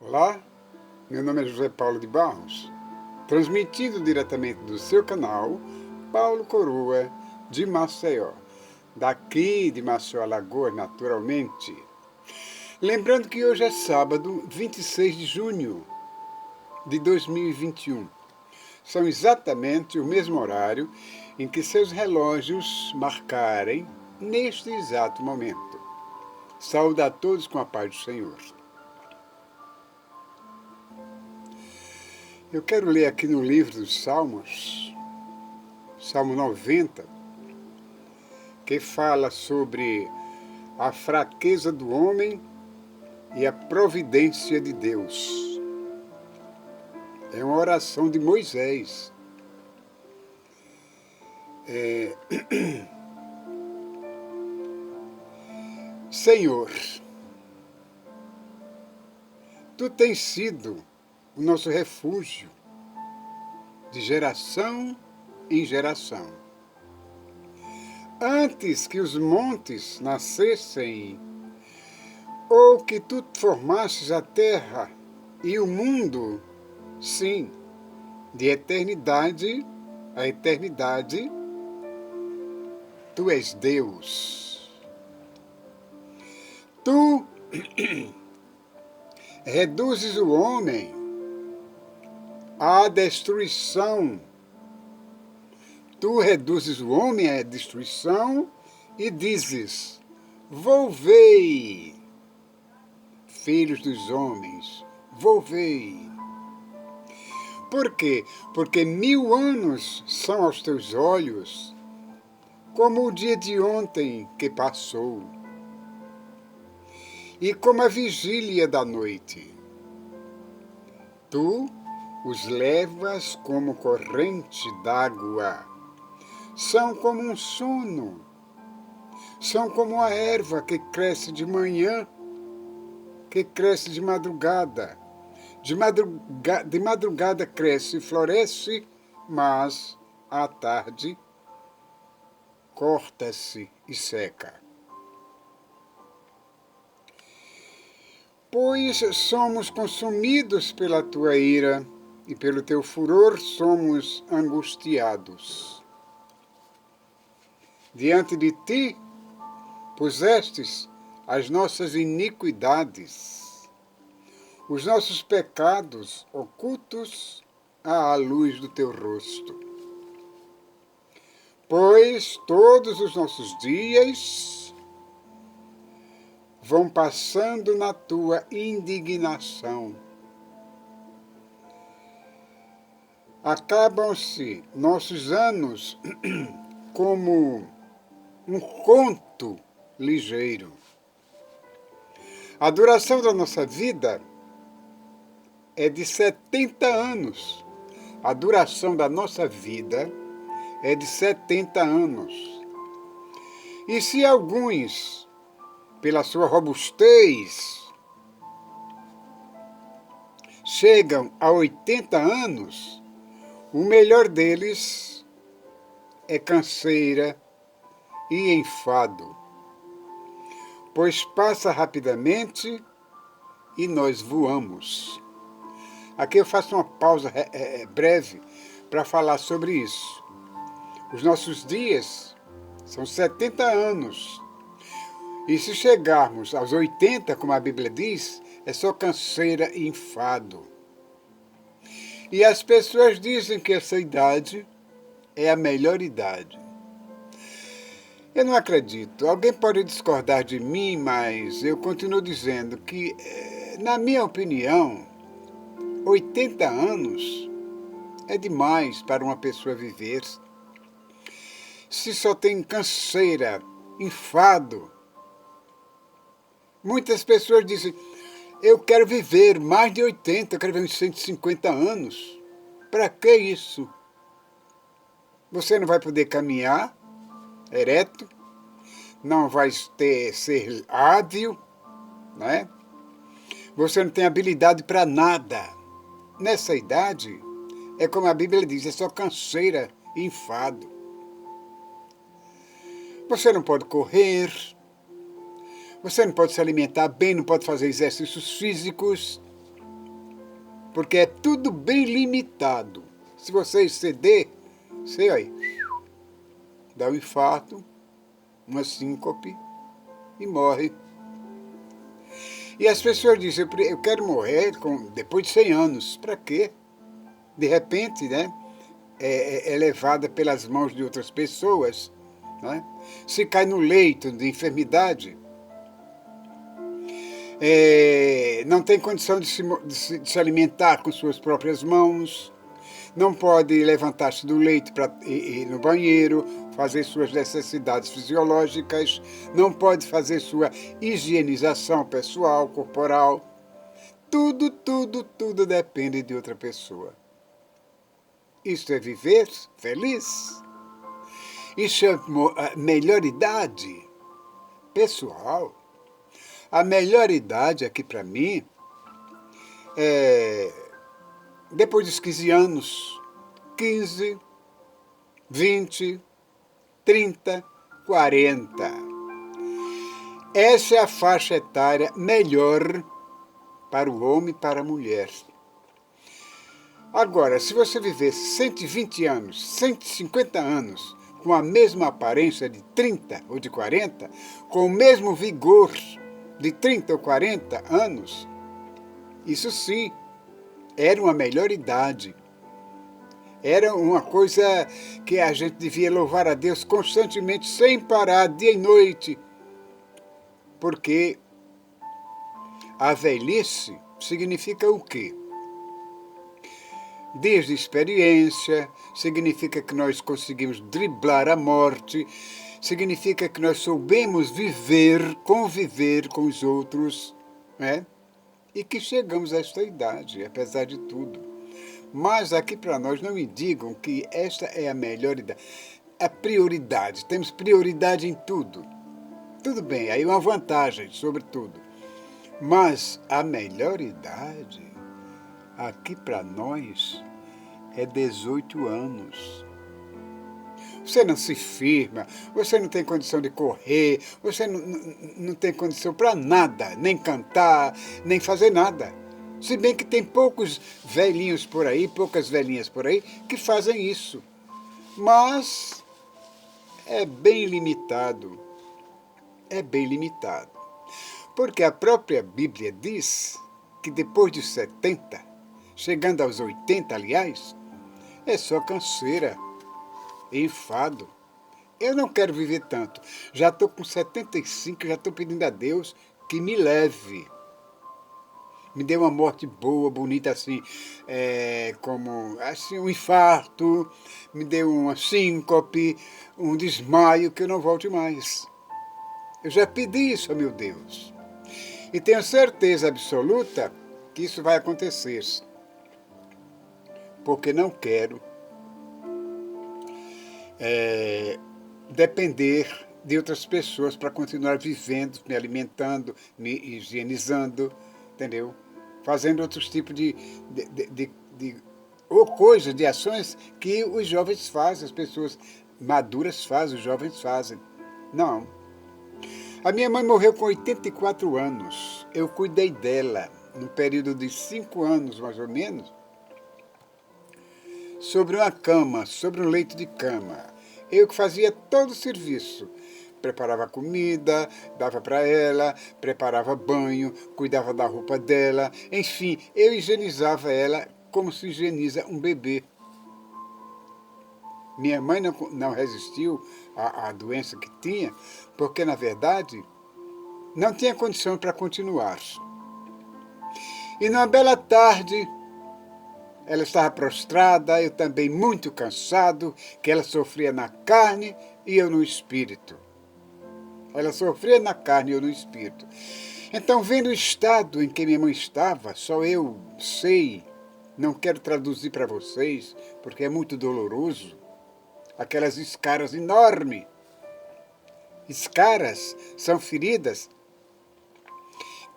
Olá, meu nome é José Paulo de Barros, transmitindo diretamente do seu canal Paulo Coroa de Maceió, daqui de Maceió, Alagoas, naturalmente. Lembrando que hoje é sábado, 26 de junho de 2021. São exatamente o mesmo horário em que seus relógios marcarem neste exato momento. Saúdo a todos com a paz do Senhor. Eu quero ler aqui no livro dos Salmos, Salmo 90, que fala sobre a fraqueza do homem e a providência de Deus. É uma oração de Moisés. Senhor, Tu tens sido o nosso refúgio de geração em geração. Antes que os montes nascessem, ou que tu formasses a terra e o mundo, sim, de eternidade a eternidade, tu és Deus. Tu reduzes o homem à destruição. Tu reduzes o homem à destruição e dizes: volvei, filhos dos homens, volvei. Por quê? Porque 1000 anos são aos teus olhos como o dia de ontem que passou, e como a vigília da noite. Tu os levas como corrente d'água. São como um sono. São como a erva que cresce de manhã, que cresce de madrugada. De madrugada cresce e floresce, mas à tarde corta-se e seca. Pois somos consumidos pela tua ira, e pelo teu furor somos angustiados. Diante de ti pusestes as nossas iniquidades, os nossos pecados ocultos à luz do teu rosto. Pois todos os nossos dias vão passando na tua indignação. Acabam-se nossos anos como um conto ligeiro. A duração da nossa vida é de 70 anos. A duração da nossa vida é de 70 anos. E se alguns, pela sua robustez, chegam a 80 anos, o melhor deles é canseira e enfado, pois passa rapidamente e nós voamos. Aqui eu faço uma pausa breve para falar sobre isso. Os nossos dias são 70 anos. E se chegarmos aos 80, como a Bíblia diz, é só canseira e enfado. E as pessoas dizem que essa idade é a melhor idade. Eu não acredito. Alguém pode discordar de mim, mas eu continuo dizendo que, na minha opinião, 80 anos é demais para uma pessoa viver. Se só tem canseira, enfado. Muitas pessoas dizem: eu quero viver mais de 80, eu quero viver uns 150 anos. Para que isso? Você não vai poder caminhar ereto, não vai ser hábil, né? Você não tem habilidade para nada. Nessa idade, é como a Bíblia diz, é só canseira e enfado. Você não pode correr, você não pode se alimentar bem, não pode fazer exercícios físicos, porque é tudo bem limitado. Se você exceder, você aí, dá um infarto, uma síncope e morre. E as pessoas dizem, eu quero morrer depois de 100 anos. Para quê? De repente, né, é levada pelas mãos de outras pessoas, né? Se cai no leito de enfermidade, não tem condição de se alimentar com suas próprias mãos, não pode levantar-se do leito para ir no banheiro, fazer suas necessidades fisiológicas, não pode fazer sua higienização pessoal, corporal. Tudo depende de outra pessoa. Isso é viver feliz? Isso é a melhor idade? Pessoal, a melhor idade aqui para mim é depois dos 15 anos, 15, 20, 30, 40. Essa é a faixa etária melhor para o homem e para a mulher. Agora, se você viver 120 anos, 150 anos, com a mesma aparência de 30 ou de 40, com o mesmo vigor de 30 ou 40 anos, isso sim, era uma melhor idade. Era uma coisa que a gente devia louvar a Deus constantemente, sem parar, dia e noite. Porque a velhice significa o quê? Desde experiência, significa que nós conseguimos driblar a morte, significa que nós soubemos viver, conviver com os outros, né? E que chegamos a esta idade, apesar de tudo. Mas aqui para nós não me digam que esta é a melhor idade. A prioridade, temos prioridade em tudo. Tudo bem, aí uma vantagem sobre tudo. Mas a melhor idade, aqui para nós, é 18 anos. Você não se firma, você não tem condição de correr, você não tem condição para nada, nem cantar, nem fazer nada. Se bem que tem poucos velhinhos por aí, poucas velhinhas por aí, que fazem isso. Mas é bem limitado. É bem limitado. Porque a própria Bíblia diz que depois de 70, chegando aos 80, aliás, é só canseira, enfado. Eu não quero viver tanto. Já estou com 75, já estou pedindo a Deus que me leve. Me dê uma morte boa, bonita, assim, como assim, um infarto, me dê uma síncope, um desmaio, que eu não volte mais. Eu já pedi isso, meu Deus. E tenho certeza absoluta que isso vai acontecer. Porque não quero depender de outras pessoas para continuar vivendo, me alimentando, me higienizando, entendeu? Fazendo outros tipos de ou coisas, de ações que os jovens fazem, as pessoas maduras fazem, os jovens fazem. Não. A minha mãe morreu com 84 anos. Eu cuidei dela num período de 5 anos, mais ou menos, sobre uma cama, sobre um leito de cama. Eu que fazia todo o serviço. Preparava comida, dava para ela, preparava banho, cuidava da roupa dela, enfim, eu higienizava ela como se higieniza um bebê. Minha mãe não resistiu à doença que tinha, porque, na verdade, não tinha condição para continuar. E numa bela tarde, ela estava prostrada, eu também muito cansado, que ela sofria na carne e eu no espírito. Ela sofria na carne e eu no espírito. Então, vendo o estado em que minha mãe estava, só eu sei, não quero traduzir para vocês, porque é muito doloroso, aquelas escaras enormes. Escaras são feridas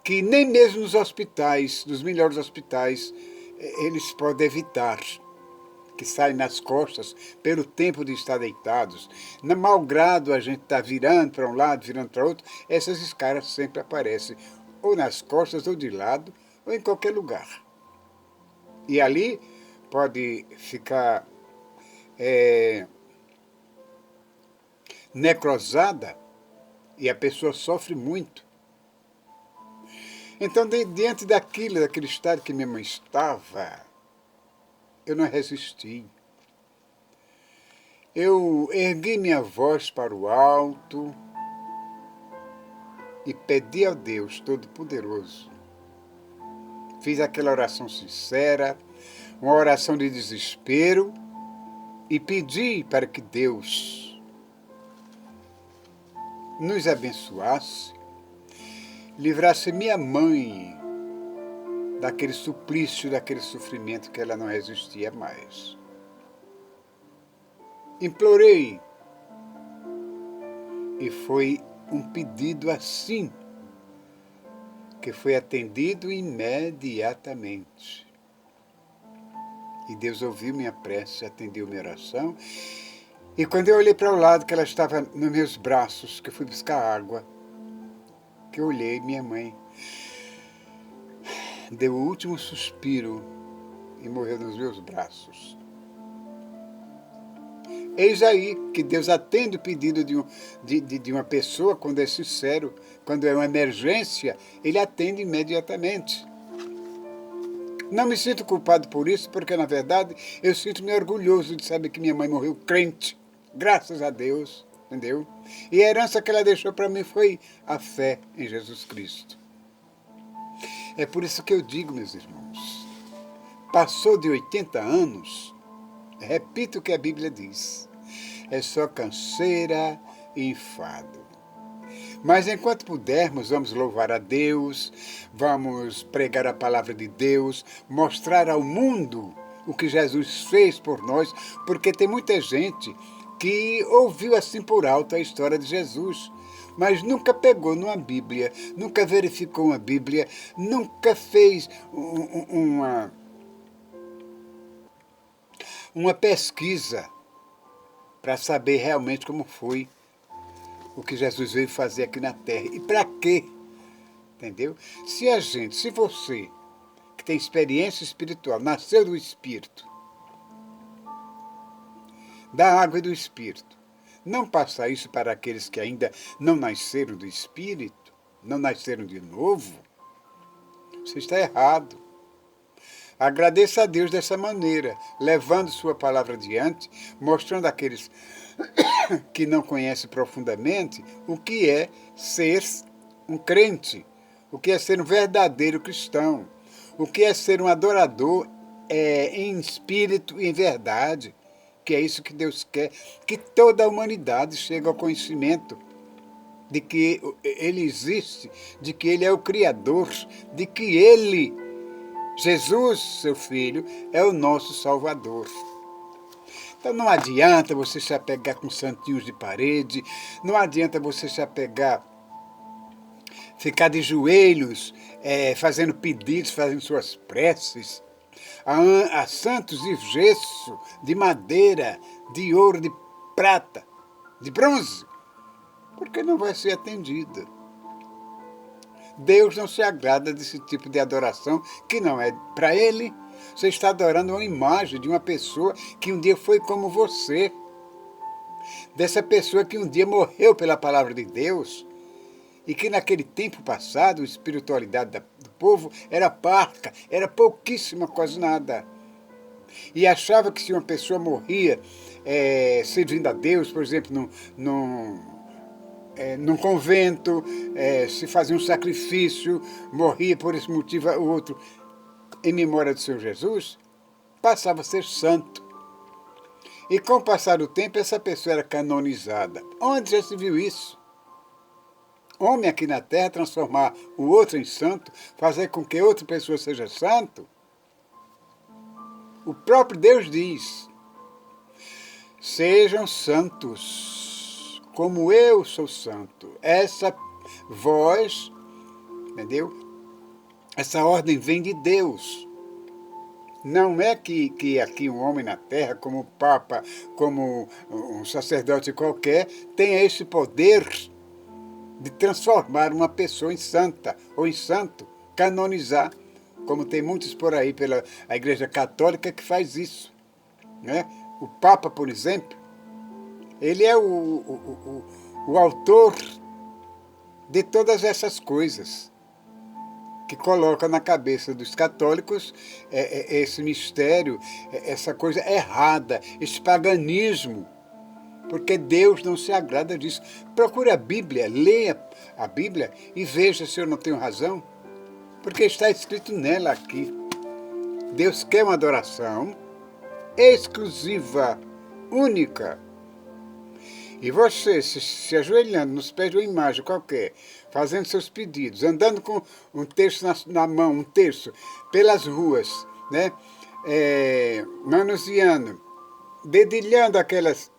que nem mesmo nos hospitais, nos melhores hospitais, eles podem evitar, que saem nas costas pelo tempo de estar deitados. Malgrado a gente estar virando para um lado, virando para outro, essas escaras sempre aparecem, ou nas costas, ou de lado, ou em qualquer lugar. E ali pode ficar necrosada e a pessoa sofre muito. Então, diante daquele estado que minha mãe estava, eu não resisti. Eu ergui minha voz para o alto e pedi ao Deus Todo-Poderoso. Fiz aquela oração sincera, uma oração de desespero, e pedi para que Deus nos abençoasse, livrasse minha mãe daquele suplício, daquele sofrimento que ela não resistia mais. Implorei, e foi um pedido assim, que foi atendido imediatamente. E Deus ouviu minha prece, atendeu minha oração. E quando eu olhei para o lado, que ela estava nos meus braços, que eu fui buscar água, que eu olhei, minha mãe deu o último suspiro e morreu nos meus braços. Eis aí que Deus atende o pedido de uma pessoa quando é sincero, quando é uma emergência, Ele atende imediatamente. Não me sinto culpado por isso, porque na verdade eu sinto-me orgulhoso de saber que minha mãe morreu crente, graças a Deus, entendeu? E a herança que ela deixou para mim foi a fé em Jesus Cristo. É por isso que eu digo, meus irmãos, passou de 80 anos, repito o que a Bíblia diz, é só canseira e enfado. Mas enquanto pudermos, vamos louvar a Deus, vamos pregar a palavra de Deus, mostrar ao mundo o que Jesus fez por nós, porque tem muita gente que ouviu assim por alto a história de Jesus, mas nunca pegou numa Bíblia, nunca verificou uma Bíblia, nunca fez uma pesquisa para saber realmente como foi o que Jesus veio fazer aqui na Terra. E para quê? Entendeu? Se você, que tem experiência espiritual, nasceu do Espírito, da água e do Espírito, não passar isso para aqueles que ainda não nasceram do Espírito, não nasceram de novo, você está errado. Agradeça a Deus dessa maneira, levando sua palavra adiante, mostrando àqueles que não conhecem profundamente o que é ser um crente, o que é ser um verdadeiro cristão, o que é ser um adorador em espírito e em verdade, que é isso que Deus quer, que toda a humanidade chegue ao conhecimento de que Ele existe, de que Ele é o Criador, de que Ele, Jesus, seu Filho, é o nosso Salvador. Então não adianta você se apegar com santinhos de parede, não adianta você se apegar, ficar de joelhos, fazendo pedidos, fazendo suas preces, a santos de gesso, de madeira, de ouro, de prata, de bronze, porque não vai ser atendida. Deus não se agrada desse tipo de adoração que não é para Ele. Você está adorando uma imagem de uma pessoa que um dia foi como você. Dessa pessoa que um dia morreu pela palavra de Deus e que naquele tempo passado a espiritualidade do povo era parca, era pouquíssima, quase nada. E achava que se uma pessoa morria servindo a Deus, por exemplo, num convento, se fazia um sacrifício, morria por esse motivo ou outro, em memória do Senhor Jesus, passava a ser santo. E com o passar do tempo, essa pessoa era canonizada. Onde já se viu isso? Homem aqui na terra transformar o outro em santo, fazer com que outra pessoa seja santo? O próprio Deus diz, sejam santos, como eu sou santo. Essa voz, entendeu? Essa ordem vem de Deus. Não é que aqui um homem na terra, como o Papa, como um sacerdote qualquer, tenha esse poder de transformar uma pessoa em santa ou em santo, canonizar como tem muitos por aí pela a Igreja Católica que faz isso, né? O Papa, por exemplo, ele é o autor de todas essas coisas que coloca na cabeça dos católicos esse mistério, essa coisa errada, esse paganismo, porque Deus não se agrada disso. Procure a Bíblia, leia a Bíblia e veja se eu não tenho razão, porque está escrito nela aqui. Deus quer uma adoração exclusiva, única. E você, se ajoelhando nos pés de uma imagem qualquer, fazendo seus pedidos, andando com um terço na mão, um terço, pelas ruas, né? Manuseando, dedilhando aquelas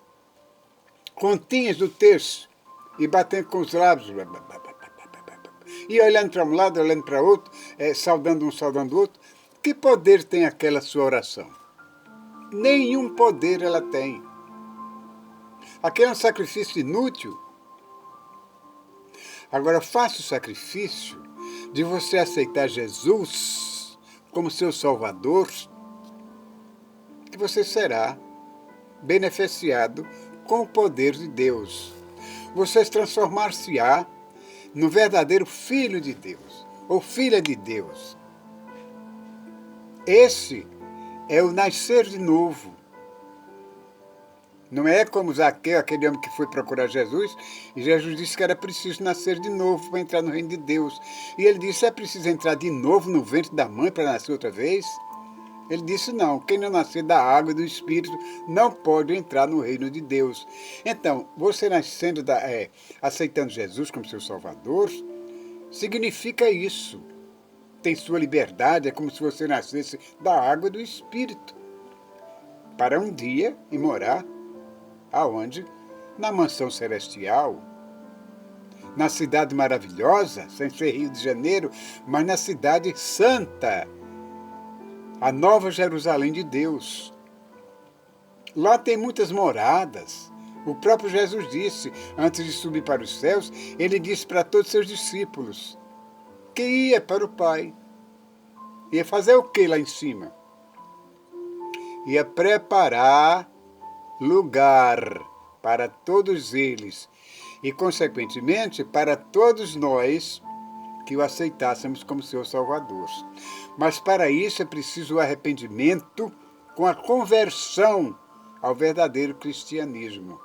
continhas do terço e batendo com os lábios, e olhando para um lado, olhando para outro, saudando um, saudando o outro, que poder tem aquela sua oração? Nenhum poder ela tem. Aqui é um sacrifício inútil. Agora, faça o sacrifício de você aceitar Jesus como seu Salvador, que você será beneficiado com o poder de Deus. Você transformar-se-á no verdadeiro Filho de Deus, ou Filha de Deus. Esse é o nascer de novo. Não é como Zaqueu, aquele homem que foi procurar Jesus, e Jesus disse que era preciso nascer de novo para entrar no reino de Deus. E ele disse, é preciso entrar de novo no ventre da mãe para nascer outra vez? Ele disse, não, quem não nascer da água e do Espírito não pode entrar no reino de Deus. Então, você nascendo, aceitando Jesus como seu Salvador, significa isso. Tem sua liberdade, é como se você nascesse da água e do Espírito, para um dia ir morar aonde? Na mansão celestial, na cidade maravilhosa, sem ser Rio de Janeiro, mas na cidade santa, a Nova Jerusalém de Deus. Lá tem muitas moradas. O próprio Jesus disse, antes de subir para os céus, ele disse para todos os seus discípulos que ia para o Pai. Ia fazer o que lá em cima? Ia preparar lugar para todos eles e, consequentemente, para todos nós que o aceitássemos como seu Salvador. Mas para isso é preciso o arrependimento com a conversão ao verdadeiro cristianismo.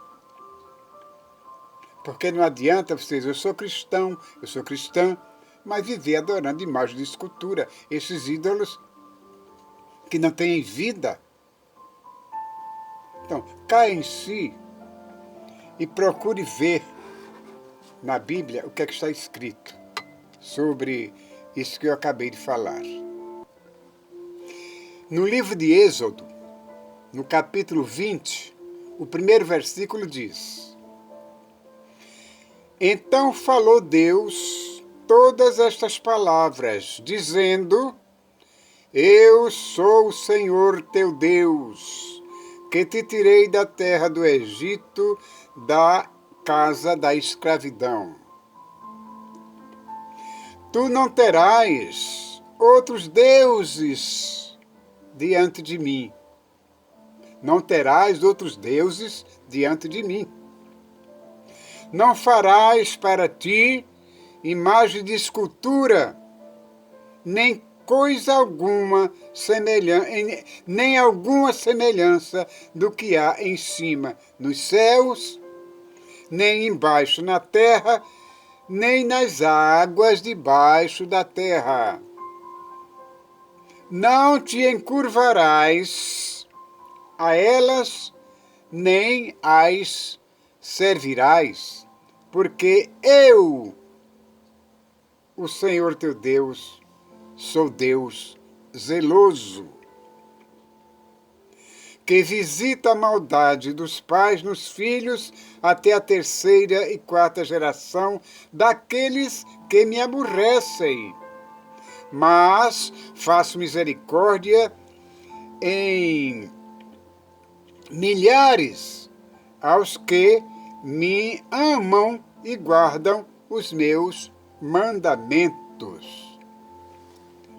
Porque não adianta você dizer, eu sou cristão, eu sou cristã, mas viver adorando imagens de escultura, esses ídolos que não têm vida. Então, caia em si e procure ver na Bíblia o que é que está escrito sobre isso que eu acabei de falar. No livro de Êxodo, no capítulo 20, o primeiro versículo diz: Então falou Deus todas estas palavras, dizendo: Eu sou o Senhor teu Deus, que te tirei da terra do Egito, da casa da escravidão. Tu não terás outros deuses diante de mim. Não terás outros deuses diante de mim. Não farás para ti imagem de escultura, nem coisa alguma semelhante, nem alguma semelhança do que há em cima nos céus, nem embaixo na terra, nem nas águas debaixo da terra. Não te encurvarás a elas, nem as servirás, porque eu, o Senhor teu Deus, sou Deus zeloso, que visita a maldade dos pais nos filhos até a terceira e quarta geração daqueles que me aborrecem. Mas faço misericórdia em milhares aos que me amam e guardam os meus mandamentos.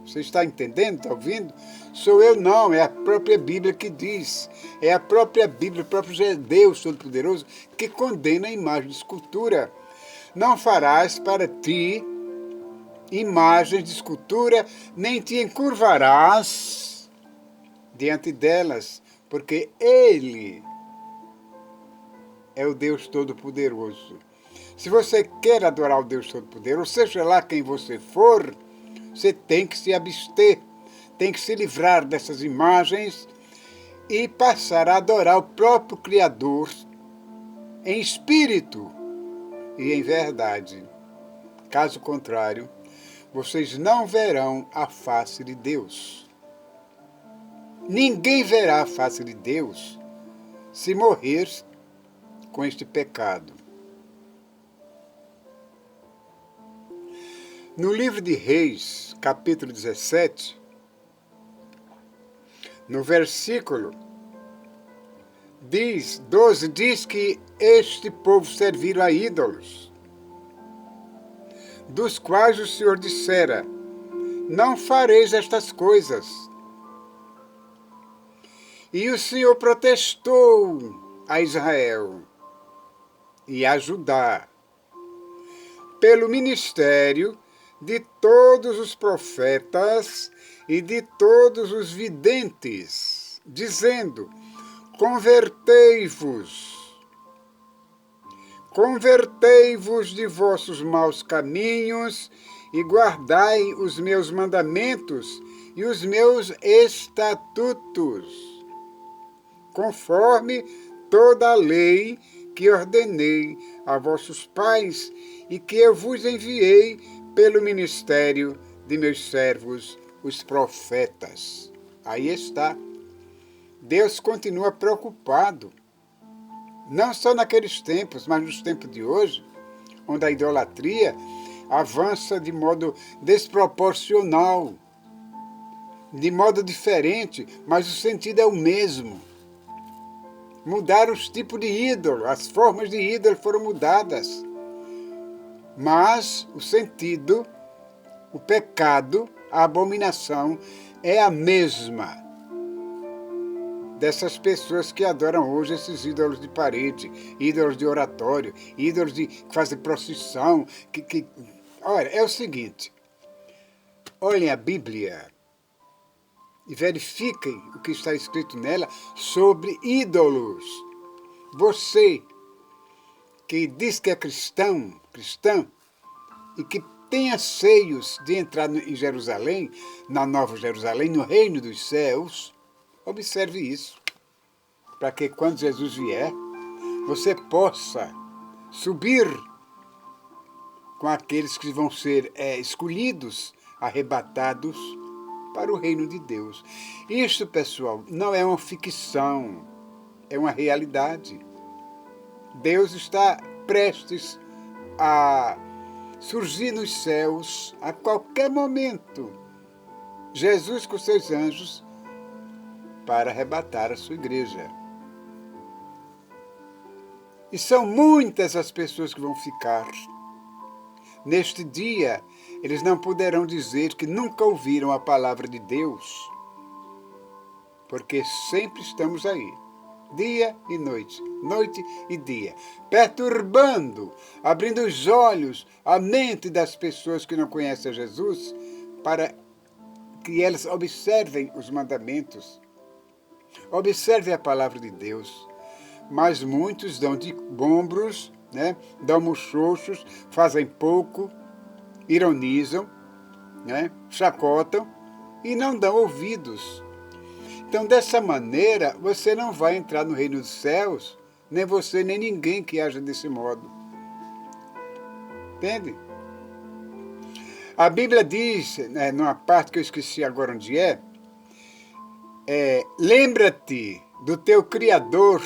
Você está entendendo? Está ouvindo? Sou eu não, é a própria Bíblia que diz. É a própria Bíblia, o próprio Deus Todo-Poderoso que condena a imagem de escultura. Não farás para ti imagens de escultura, nem te encurvarás diante delas, porque Ele é o Deus Todo-Poderoso. Se você quer adorar o Deus Todo-Poderoso, seja lá quem você for, você tem que se abster, tem que se livrar dessas imagens e passar a adorar o próprio Criador em espírito e em verdade. Caso contrário, vocês não verão a face de Deus. Ninguém verá a face de Deus se morrer com este pecado. No livro de Reis, capítulo 17, no versículo 12, diz que este povo serviram a ídolos, dos quais o Senhor dissera: não fareis estas coisas. E o Senhor protestou a Israel e a Judá pelo ministério de todos os profetas e de todos os videntes, dizendo: convertei-vos de vossos maus caminhos e guardai os meus mandamentos e os meus estatutos, conforme toda a lei que ordenei a vossos pais e que eu vos enviei pelo ministério de meus servos, os profetas. Aí está. Deus continua preocupado, não só naqueles tempos, mas nos tempos de hoje, onde a idolatria avança de modo desproporcional, de modo diferente, mas o sentido é o mesmo. Mudaram os tipos de ídolo, as formas de ídolo foram mudadas. Mas o sentido, o pecado, a abominação é a mesma dessas pessoas que adoram hoje esses ídolos de parede, ídolos de oratório, ídolos que fazem procissão. Olha, é o seguinte, olhem a Bíblia e verifiquem o que está escrito nela sobre ídolos. Você que diz que é cristã, e que tem anseios de entrar em Jerusalém, na Nova Jerusalém, no reino dos céus, observe isso, para que quando Jesus vier, você possa subir com aqueles que vão ser escolhidos, arrebatados para o reino de Deus. Isto, pessoal, não é uma ficção, é uma realidade. Deus está prestes a surgir nos céus a qualquer momento. Jesus com seus anjos para arrebatar a sua igreja. E são muitas as pessoas que vão ficar. Neste dia, eles não poderão dizer que nunca ouviram a palavra de Deus, porque sempre estamos aí, dia e noite, noite e dia, perturbando, abrindo os olhos, a mente das pessoas que não conhecem Jesus, para que elas observem os mandamentos, observem a palavra de Deus. Mas muitos dão de ombros, dão muxoxos, fazem pouco, ironizam, chacotam e não dão ouvidos. Então, dessa maneira, você não vai entrar no reino dos céus, nem você, nem ninguém que haja desse modo. Entende? A Bíblia diz, numa parte que eu esqueci agora onde lembra-te do teu Criador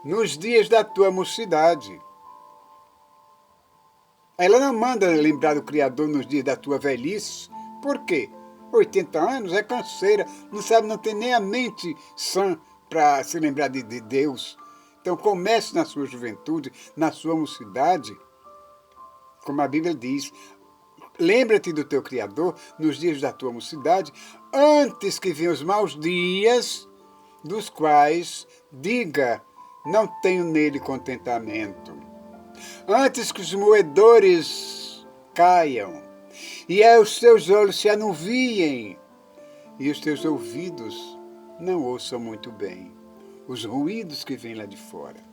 nos dias da tua mocidade. Ela não manda lembrar do Criador nos dias da tua velhice. Por quê? 80 anos é canseira, não tem nem a mente sã para se lembrar de Deus. Então comece na sua juventude, na sua mocidade, como a Bíblia diz, Lembra-te do teu Criador nos dias da tua mocidade, antes que venham os maus dias, dos quais diga, não tenho nele contentamento. Antes que os moedores caiam, e os teus olhos se anuviem, e os teus ouvidos não ouçam muito bem os ruídos que vêm lá de fora.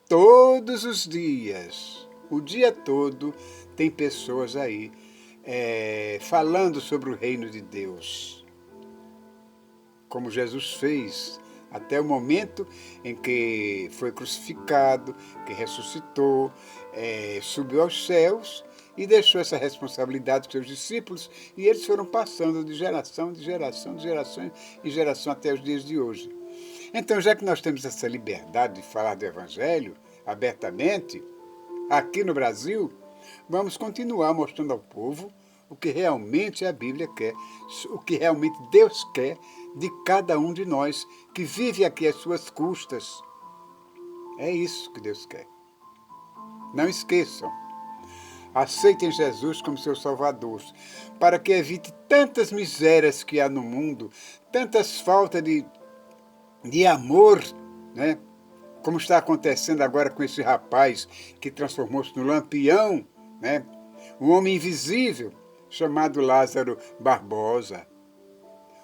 Todos os dias, o dia todo, tem pessoas aí falando sobre o reino de Deus. Como Jesus fez até o momento em que foi crucificado, que ressuscitou, subiu aos céus e deixou essa responsabilidade com seus discípulos, e eles foram passando de geração em geração até os dias de hoje. Então, já que nós temos essa liberdade de falar do Evangelho abertamente, aqui no Brasil, vamos continuar mostrando ao povo o que realmente a Bíblia quer, o que realmente Deus quer de cada um de nós que vive aqui às suas custas. É isso que Deus quer. Não esqueçam, aceitem Jesus como seu Salvador, para que evite tantas misérias que há no mundo, tantas faltas de amor, né? Como está acontecendo agora com esse rapaz que transformou-se no Lampião, né? Um homem invisível chamado Lázaro Barbosa.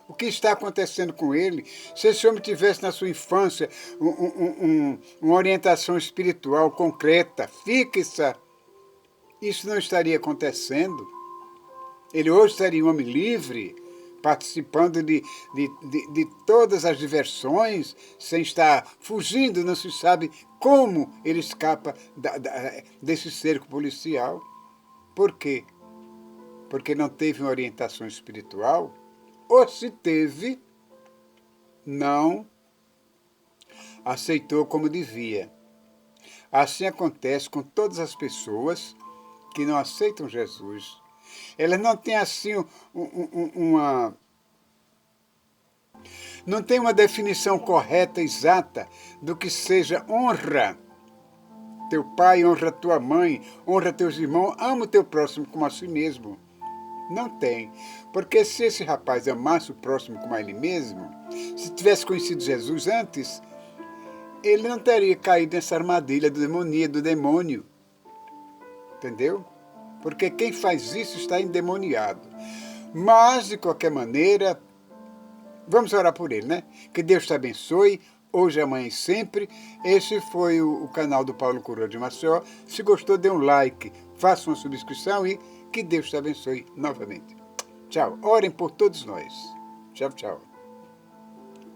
O que está acontecendo com ele? Se esse homem tivesse na sua infância uma orientação espiritual concreta, fixa, isso não estaria acontecendo. Ele hoje seria um homem livre, participando de todas as diversões, sem estar fugindo, não se sabe como ele escapa desse cerco policial. Por quê? Porque não teve uma orientação espiritual, ou se teve, não aceitou como devia. Assim acontece com todas as pessoas que não aceitam Jesus. Elas não têm assim não tem uma definição correta, exata, do que seja honra. Teu pai, honra tua mãe, honra teus irmãos, ama o teu próximo como a si mesmo. Não tem. Porque se esse rapaz amasse o próximo como a ele mesmo, se tivesse conhecido Jesus antes, ele não teria caído nessa armadilha do demônio. Entendeu? Porque quem faz isso está endemoniado. Mas, de qualquer maneira, vamos orar por ele, né? Que Deus te abençoe, hoje, amanhã e sempre. Esse foi o canal do Paulo Coroa de Maceió. Se gostou, dê um like, faça uma subscrição e que Deus te abençoe novamente. Tchau. Orem por todos nós. Tchau, tchau.